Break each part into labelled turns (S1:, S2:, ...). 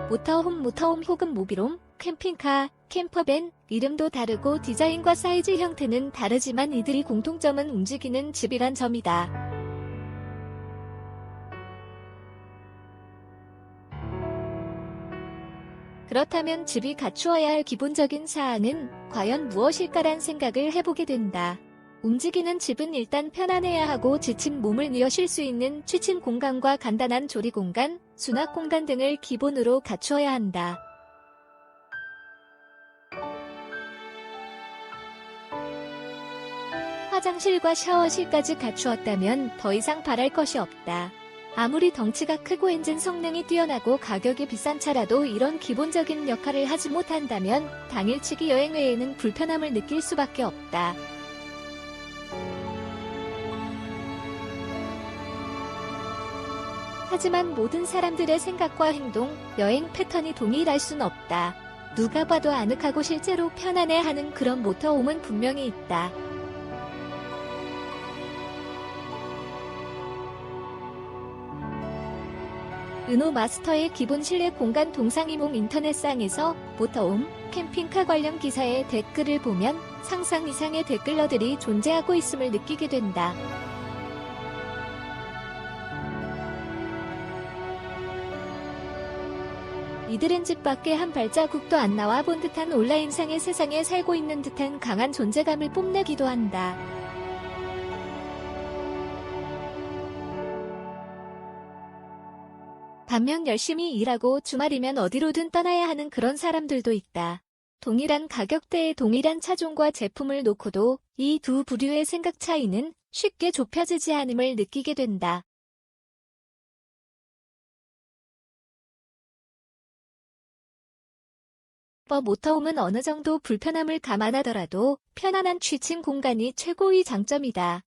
S1: 모터홈 혹은 모빌홈, 캠핑카, 캠퍼밴, 이름도 다르고 디자인과 사이즈 형태는 다르지만 이들이 공통점은 움직이는 집이란 점이다. 그렇다면 집이 갖추어야 할 기본적인 사항은 과연 무엇일까란 생각을 해보게 된다. 움직이는 집은 일단 편안해야 하고 지친 몸을 뉘어 쉴 수 있는 취침 공간과 간단한 조리 공간, 수납 공간 등을 기본으로 갖추어야 한다. 화장실과 샤워실까지 갖추었다면 더 이상 바랄 것이 없다. 아무리 덩치가 크고 엔진 성능이 뛰어나고 가격이 비싼 차라도 이런 기본적인 역할을 하지 못한다면 당일치기 여행 외에는 불편함을 느낄 수밖에 없다. 하지만 모든 사람들의 생각과 행동, 여행 패턴이 동일할 순 없다. 누가 봐도 아늑하고 실제로 편안해하는 그런 모터홈은 분명히 있다. 르노 마스터의 기본 실내 공간 동상이몽 인터넷상에서 모터홈, 캠핑카 관련 기사의 댓글을 보면 상상 이상의 댓글러들이 존재하고 있음을 느끼게 된다. 이들은 집 밖에 한 발자국도 안 나와 본 듯한 온라인상의 세상에 살고 있는 듯한 강한 존재감을 뽐내기도 한다. 반면 열심히 일하고 주말이면 어디로든 떠나야 하는 그런 사람들도 있다. 동일한 가격대의 동일한 차종과 제품을 놓고도 이 두 부류의 생각 차이는 쉽게 좁혀지지 않음을 느끼게 된다. 모터홈은 어느 정도 불편함을 감안하더라도 편안한 취침 공간이 최고의 장점이다.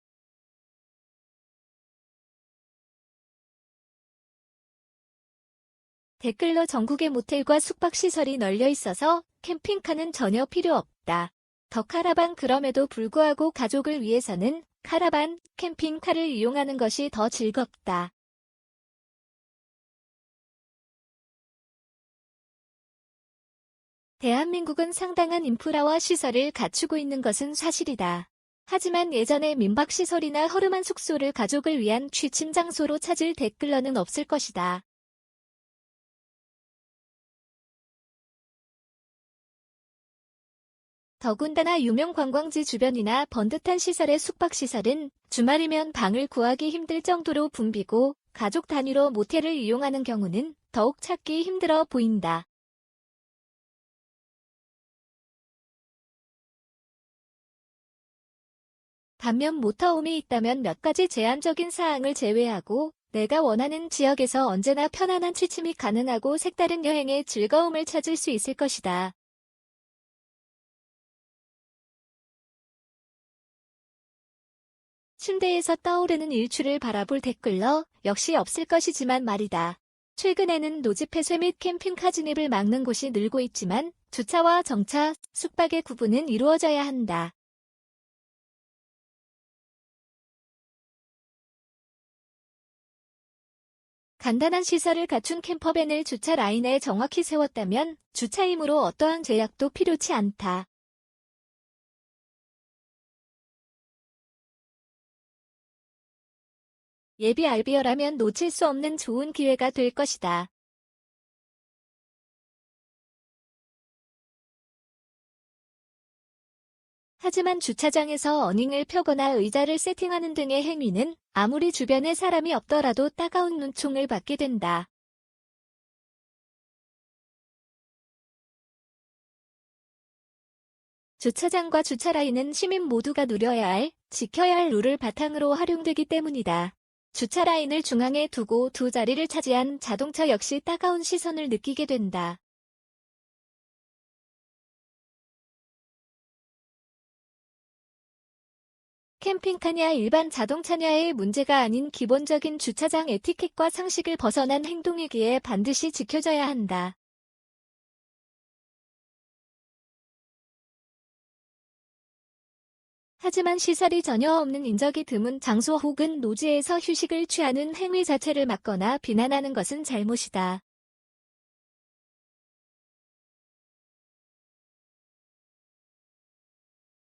S1: 댓글로 전국의 모텔과 숙박시설이 널려 있어서 캠핑카는 전혀 필요 없다. 더 카라반 그럼에도 불구하고 가족을 위해서는 카라반, 캠핑카를 이용하는 것이 더 즐겁다. 대한민국은 상당한 인프라와 시설을 갖추고 있는 것은 사실이다. 하지만 예전에 민박시설이나 허름한 숙소를 가족을 위한 취침 장소로 찾을 댓글러는 없을 것이다. 더군다나 유명 관광지 주변이나 번듯한 시설의 숙박시설은 주말이면 방을 구하기 힘들 정도로 붐비고 가족 단위로 모텔을 이용하는 경우는 더욱 찾기 힘들어 보인다. 반면 모터홈이 있다면 몇 가지 제한적인 사항을 제외하고 내가 원하는 지역에서 언제나 편안한 취침이 가능하고 색다른 여행의 즐거움을 찾을 수 있을 것이다. 침대에서 떠오르는 일출을 바라볼 댓글러 역시 없을 것이지만 말이다. 최근에는 노지 폐쇄 및 캠핑카 진입을 막는 곳이 늘고 있지만 주차와 정차, 숙박의 구분은 이루어져야 한다. 간단한 시설을 갖춘 캠퍼밴을 주차 라인에 정확히 세웠다면 주차임으로 어떠한 제약도 필요치 않다. 예비 알비어라면 놓칠 수 없는 좋은 기회가 될 것이다. 하지만 주차장에서 어닝을 펴거나 의자를 세팅하는 등의 행위는 아무리 주변에 사람이 없더라도 따가운 눈총을 받게 된다. 주차장과 주차라인은 시민 모두가 누려야 할, 지켜야 할 룰을 바탕으로 활용되기 때문이다. 주차라인을 중앙에 두고 두 자리를 차지한 자동차 역시 따가운 시선을 느끼게 된다. 캠핑카냐 일반 자동차냐의 문제가 아닌 기본적인 주차장 에티켓과 상식을 벗어난 행동이기에 반드시 지켜져야 한다. 하지만 시설이 전혀 없는 인적이 드문 장소 혹은 노지에서 휴식을 취하는 행위 자체를 막거나 비난하는 것은 잘못이다.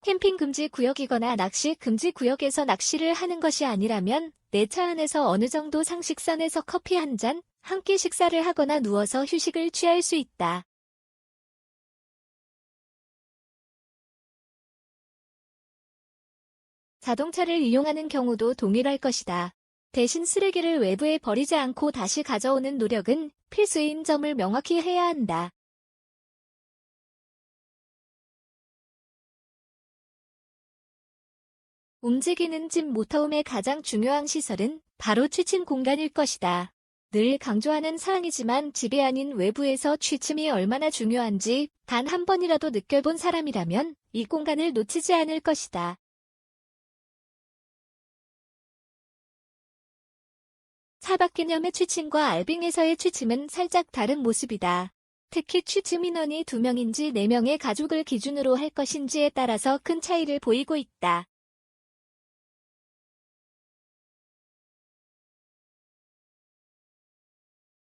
S1: 캠핑 금지 구역이거나 낚시 금지 구역에서 낚시를 하는 것이 아니라면 내 차 안에서 어느 정도 상식선에서 커피 한 잔, 함께 식사를 하거나 누워서 휴식을 취할 수 있다. 자동차를 이용하는 경우도 동일할 것이다. 대신 쓰레기를 외부에 버리지 않고 다시 가져오는 노력은 필수인 점을 명확히 해야 한다. 움직이는 집 모터홈의 가장 중요한 시설은 바로 취침 공간일 것이다. 늘 강조하는 사항이지만 집이 아닌 외부에서 취침이 얼마나 중요한지 단 한 번이라도 느껴본 사람이라면 이 공간을 놓치지 않을 것이다. 차박 개념의 취침과 알빙에서의 취침은 살짝 다른 모습이다. 특히 취침 인원이 2명인지 4명의 가족을 기준으로 할 것인지에 따라서 큰 차이를 보이고 있다.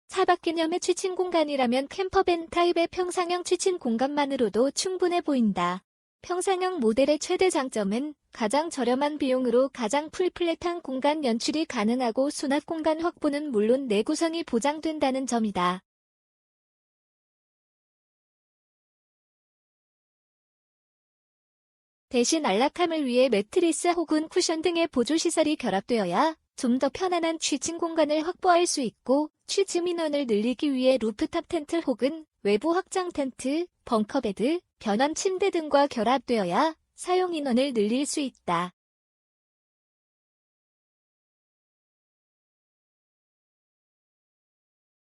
S1: 차박 개념의 취침 공간이라면 캠퍼밴 타입의 평상형 취침 공간만으로도 충분해 보인다. 평상형 모델의 최대 장점은 가장 저렴한 비용으로 가장 풀플랫한 공간 연출이 가능하고 수납 공간 확보는 물론 내구성이 보장된다는 점이다. 대신 안락함을 위해 매트리스 혹은 쿠션 등의 보조시설이 결합되어야 좀 더 편안한 취침 공간을 확보할 수 있고 취침 인원을 늘리기 위해 루프탑 텐트 혹은 외부 확장 텐트, 벙커베드, 변환 침대 등과 결합되어야 사용 인원을 늘릴 수 있다.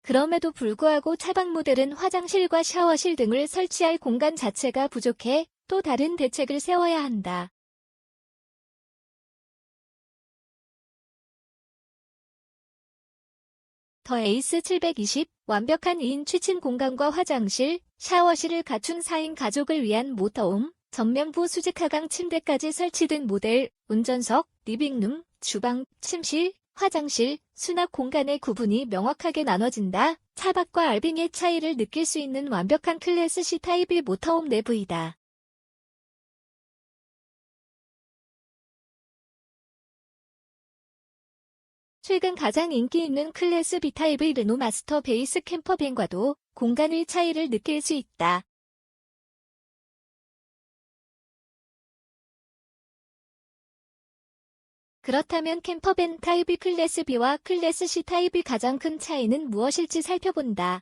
S1: 그럼에도 불구하고 차박 모델은 화장실과 샤워실 등을 설치할 공간 자체가 부족해 또 다른 대책을 세워야 한다. 더 에이스 720, 완벽한 2인 취침 공간과 화장실, 샤워실을 갖춘 4인 가족을 위한 모터홈, 전면부 수직 하강 침대까지 설치된 모델, 운전석, 리빙룸, 주방, 침실, 화장실, 수납 공간의 구분이 명확하게 나눠진다. 차박과 알빙의 차이를 느낄 수 있는 완벽한 클래스 C 타입의 모터홈 내부이다. 최근 가장 인기 있는 클래스 B 타입의 르노 마스터 베이스 캠퍼밴과도 공간의 차이를 느낄 수 있다. 그렇다면 캠퍼밴 타입의 클래스 B와 클래스 C 타입의 가장 큰 차이는 무엇일지 살펴본다.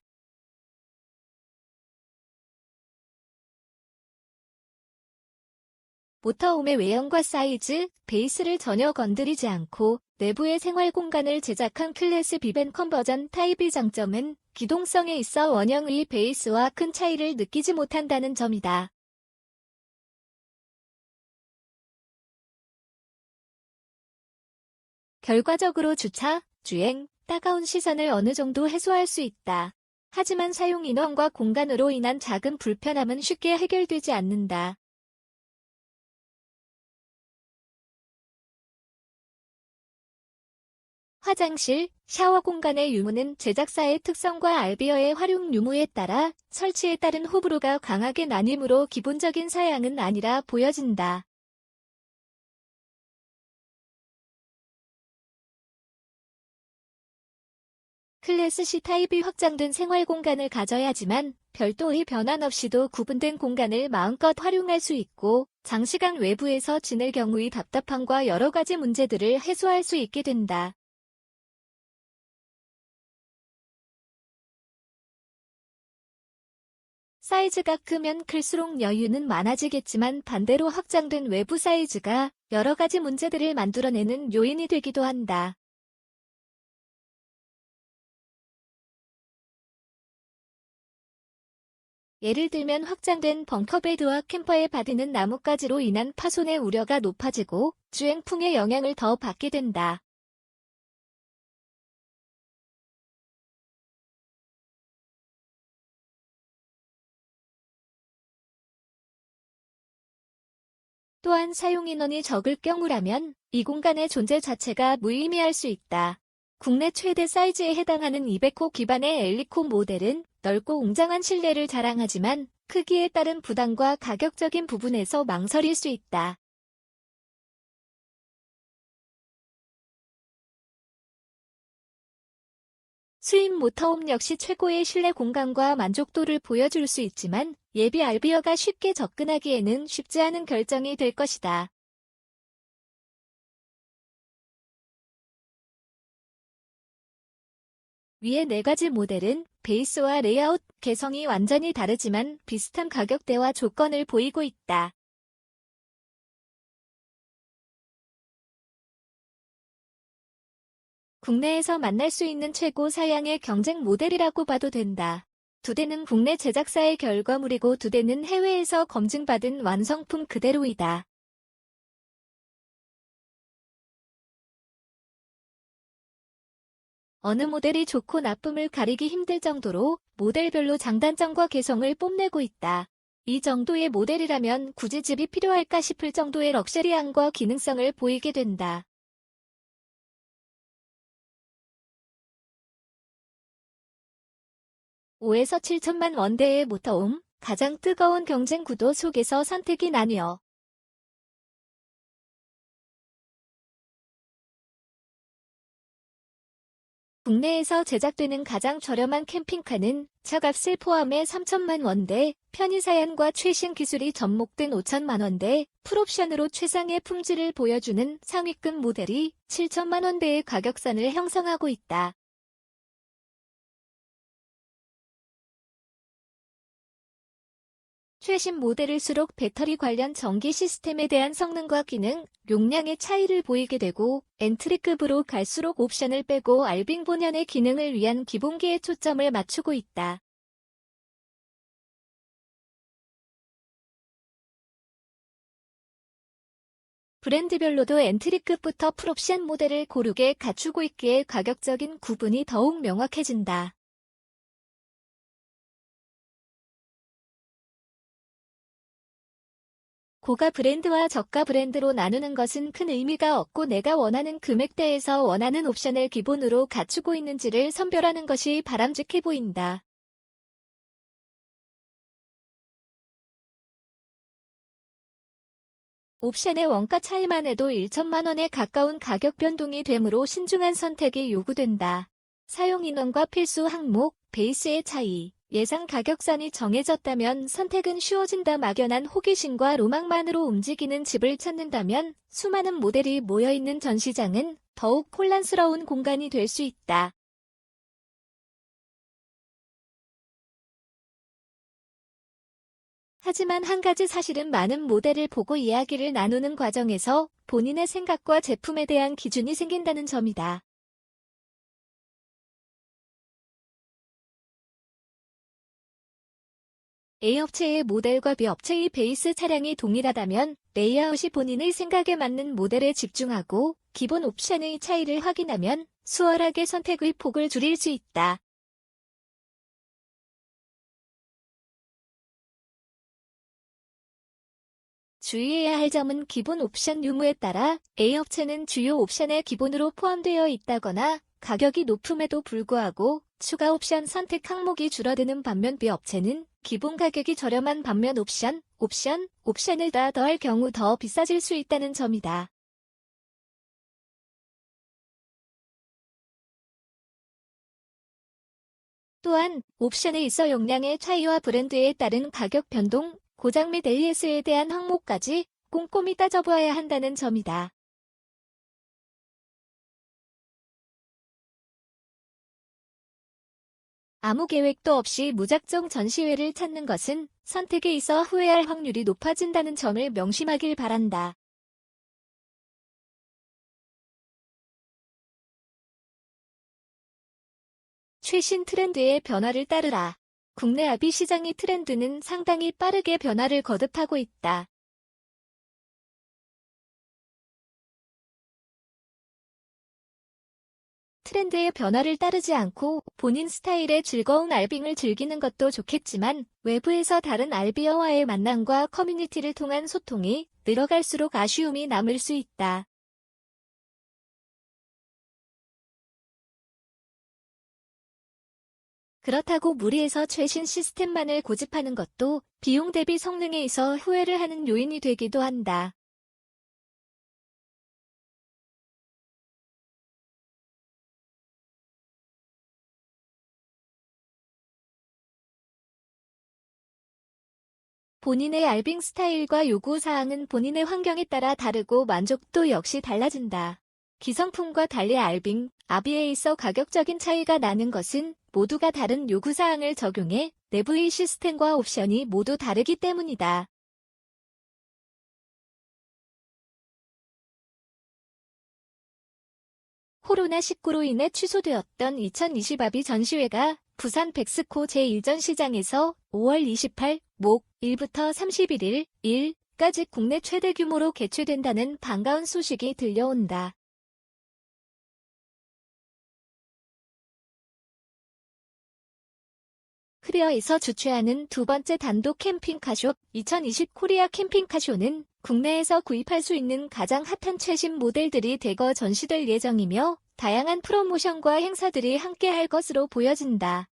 S1: 모터홈의 외형과 사이즈, 베이스를 전혀 건드리지 않고 내부의 생활 공간을 제작한 클래스 B밴 컨버전 타입의 장점은 기동성에 있어 원형의 베이스와 큰 차이를 느끼지 못한다는 점이다. 결과적으로 주차, 주행, 따가운 시선을 어느 정도 해소할 수 있다. 하지만 사용 인원과 공간으로 인한 작은 불편함은 쉽게 해결되지 않는다. 화장실, 샤워 공간의 유무는 제작사의 특성과 알비어의 활용 유무에 따라 설치에 따른 호불호가 강하게 나뉘므로 기본적인 사양은 아니라 보여진다. 클래스 C 타입이 확장된 생활 공간을 가져야지만 별도의 변환 없이도 구분된 공간을 마음껏 활용할 수 있고 장시간 외부에서 지낼 경우의 답답함과 여러 가지 문제들을 해소할 수 있게 된다. 사이즈가 크면 클수록 여유는 많아지겠지만 반대로 확장된 외부 사이즈가 여러 가지 문제들을 만들어내는 요인이 되기도 한다. 예를 들면 확장된 벙커베드와 캠퍼의 바디는 나뭇가지로 인한 파손의 우려가 높아지고 주행풍의 영향을 더 받게 된다. 또한 사용 인원이 적을 경우라면 이 공간의 존재 자체가 무의미할 수 있다. 국내 최대 사이즈에 해당하는 200호 기반의 엘리코 모델은 넓고 웅장한 실내를 자랑하지만 크기에 따른 부담과 가격적인 부분에서 망설일 수 있다. 스윙 모터홈 역시 최고의 실내 공간과 만족도를 보여줄 수 있지만 예비 알비어가 쉽게 접근하기에는 쉽지 않은 결정이 될 것이다. 위의 4가지 모델은 베이스와 레이아웃 개성이 완전히 다르지만 비슷한 가격대와 조건을 보이고 있다. 국내에서 만날 수 있는 최고 사양의 경쟁 모델이라고 봐도 된다. 2대는 국내 제작사의 결과물이고 2대는 해외에서 검증받은 완성품 그대로이다. 어느 모델이 좋고 나쁨을 가리기 힘들 정도로 모델별로 장단점과 개성을 뽐내고 있다. 이 정도의 모델이라면 굳이 집이 필요할까 싶을 정도의 럭셔리함과 기능성을 보이게 된다. 5에서 7천만 원대의 모터홈, 가장 뜨거운 경쟁 구도 속에서 선택이 나뉘어. 국내에서 제작되는 가장 저렴한 캠핑카는 차값을 포함해 3천만 원대, 편의사양과 최신 기술이 접목된 5천만 원대, 풀옵션으로 최상의 품질을 보여주는 상위급 모델이 7천만 원대의 가격선을 형성하고 있다. 최신 모델일수록 배터리 관련 전기 시스템에 대한 성능과 기능, 용량의 차이를 보이게 되고 엔트리급으로 갈수록 옵션을 빼고 알빙 본연의 기능을 위한 기본기에 초점을 맞추고 있다. 브랜드별로도 엔트리급부터 풀옵션 모델을 고르게 갖추고 있기에 가격적인 구분이 더욱 명확해진다. 고가 브랜드와 저가 브랜드로 나누는 것은 큰 의미가 없고 내가 원하는 금액대에서 원하는 옵션을 기본으로 갖추고 있는지를 선별하는 것이 바람직해 보인다. 옵션의 원가 차이만 해도 1천만 원에 가까운 가격 변동이 되므로 신중한 선택이 요구된다. 사용 인원과 필수 항목, 베이스의 차이, 예상 가격선이 정해졌다면 선택은 쉬워진다. 막연한 호기심과 로망만으로 움직이는 집을 찾는다면 수많은 모델이 모여있는 전시장은 더욱 혼란스러운 공간이 될 수 있다. 하지만 한 가지 사실은 많은 모델을 보고 이야기를 나누는 과정에서 본인의 생각과 제품에 대한 기준이 생긴다는 점이다. A업체의 모델과 B업체의 베이스 차량이 동일하다면 레이아웃이 본인의 생각에 맞는 모델에 집중하고 기본 옵션의 차이를 확인하면 수월하게 선택의 폭을 줄일 수 있다. 주의해야 할 점은 기본 옵션 유무에 따라 A업체는 주요 옵션에 기본으로 포함되어 있다거나 가격이 높음에도 불구하고 추가 옵션 선택 항목이 줄어드는 반면 B업체는 기본 가격이 저렴한 반면 옵션을 다 더할 경우 더 비싸질 수 있다는 점이다. 또한 옵션에 있어 용량의 차이와 브랜드에 따른 가격 변동, 고장 및 AS에 대한 항목까지 꼼꼼히 따져보아야 한다는 점이다. 아무 계획도 없이 무작정 전시회를 찾는 것은 선택에 있어 후회할 확률이 높아진다는 점을 명심하길 바란다. 최신 트렌드의 변화를 따르라. 국내 아비 시장의 트렌드는 상당히 빠르게 변화를 거듭하고 있다. 트렌드의 변화를 따르지 않고 본인 스타일의 즐거운 알빙을 즐기는 것도 좋겠지만 외부에서 다른 알비어와의 만남과 커뮤니티를 통한 소통이 늘어갈수록 아쉬움이 남을 수 있다. 그렇다고 무리해서 최신 시스템만을 고집하는 것도 비용 대비 성능에 있어 후회를 하는 요인이 되기도 한다. 본인의 알빙 스타일과 요구 사항은 본인의 환경에 따라 다르고 만족도 역시 달라진다. 기성품과 달리 알빙, 아비에 있어 가격적인 차이가 나는 것은 모두가 다른 요구 사항을 적용해 내부의 시스템과 옵션이 모두 다르기 때문이다. 코로나19로 인해 취소되었던 2020 아비 전시회가 부산 백스코 제1전시장에서 5월 28, 목 1부터 31일, 일까지 국내 최대 규모로 개최된다는 반가운 소식이 들려온다. 코리아에서 주최하는 두 번째 단독 캠핑카쇼 2020 코리아 캠핑카쇼는 국내에서 구입할 수 있는 가장 핫한 최신 모델들이 대거 전시될 예정이며 다양한 프로모션과 행사들이 함께할 것으로 보여진다.